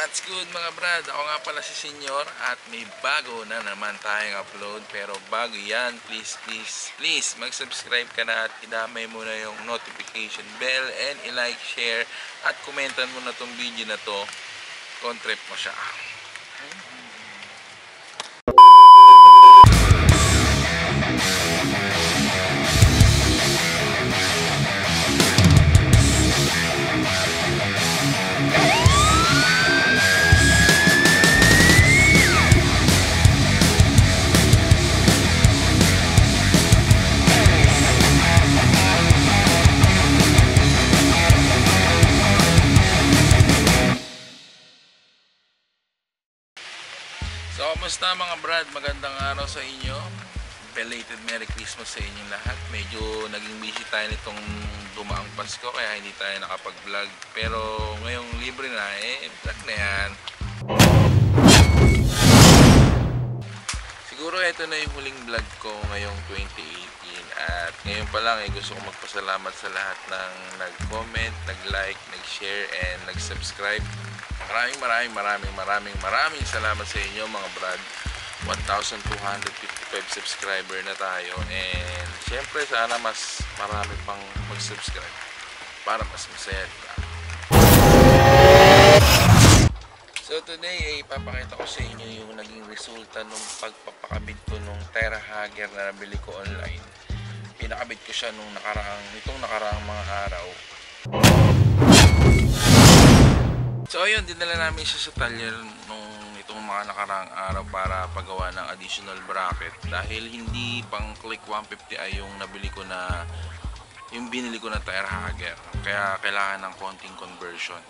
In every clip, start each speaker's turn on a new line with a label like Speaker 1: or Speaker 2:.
Speaker 1: What's good mga brad? Ako nga pala si Senyor at may bago na naman tayong upload. Pero bago yan, please mag-subscribe ka na at idamay mo na yung notification bell and i-like, share at komentan mo na tong video na to kung trip mo siya. So, kumusta mga brad? Magandang araw sa inyo. Belated Merry Christmas sa inyong lahat. Medyo naging busy tayo nitong dumaang Pasko kaya hindi tayo nakapag-vlog. Pero ngayong libre na, vlog na yan. Siguro ito na yung huling vlog ko ngayong 2018. At ngayon pa lang gusto ko magpasalamat sa lahat ng nag-comment, nag-like, nag-share, and nag-subscribe. Maraming salamat sa inyo mga brad. 1,255 subscriber na tayo, and syempre sana mas marami pang mag-subscribe para mas masaya, diba? So today ipapakita ko sa inyo yung naging resulta nung pagpapakabit ko nung Terra Hager na nabili ko online. Pinakabit ko siya itong nakaraang mga araw. So ayun, dinala namin siya sa talyer itong mga nakaraang araw para paggawa ng additional bracket, dahil hindi pang click 150 ay yung binili ko na Terra Hager, kaya kailangan ng konting conversion.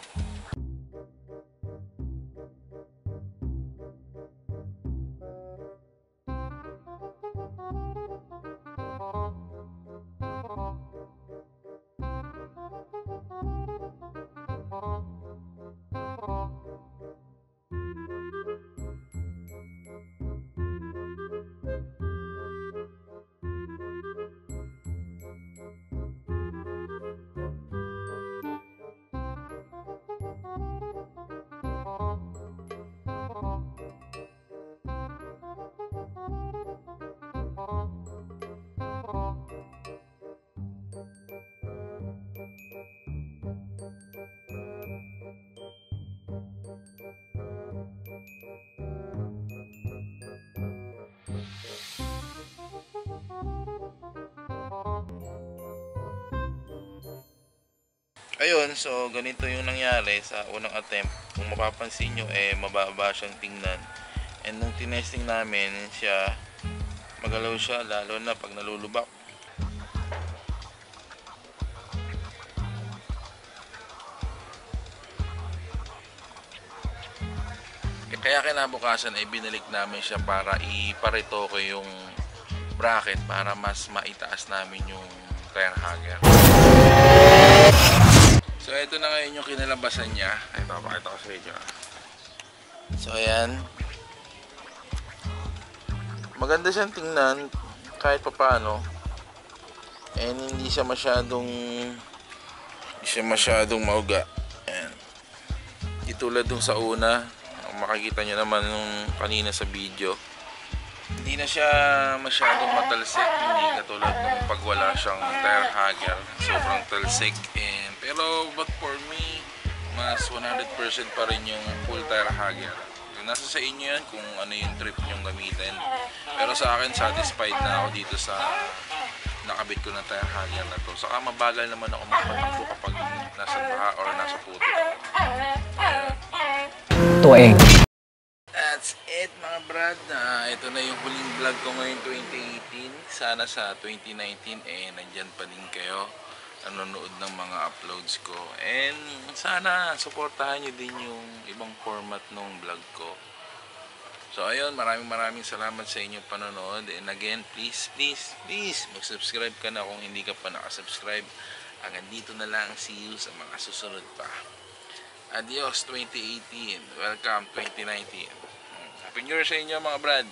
Speaker 1: Ayun, so ganito yung nangyari sa unang attempt. Kung mapapansin nyo, mababa siyang tingnan. And nung tinesting namin siya, magalaw siya, lalo na pag nalulubak. Kaya kinabukasan binalik namin siya para iparetoke yung bracket para mas maitaas namin yung Terra Hager. So ito na ngayon yung kinalabasan niya. Ay, papakita ko sa inyo. So ayan, maganda siyang tingnan kahit papaano, and hindi siya masyadong mauga. Ayan. Itulad dun sa una, makikita nyo naman nung kanina sa video, hindi na siya masyadong matalsik, hindi katulad nung pag wala siyang Terra Hager, sobrang talsik. Pero but for me, mas 100% pa rin yung full Terra Hager. Nasa sa inyo yan kung ano yung trip nyong gamitin. Pero sa akin, satisfied na ako dito sa nakabit ko ng Terra Hager na to. Saka mabagal naman ako magpatakbo kapag nasa baha or nasa puto.
Speaker 2: Tueng.
Speaker 1: That's it mga brad. Ito na yung huling vlog ko ngayong 2018. Sana sa 2019 nandyan pa din kayo, nanonood ng mga uploads ko, and sana supportahan nyo din yung ibang format ng vlog ko. So ayun, maraming salamat sa inyong panonood, and again, please mag-subscribe ka na kung hindi ka pa nakasubscribe. Hanggang dito na lang, see you sa mga susunod pa. Adios 2018, welcome 2019. Happy New Year sa inyo mga brad.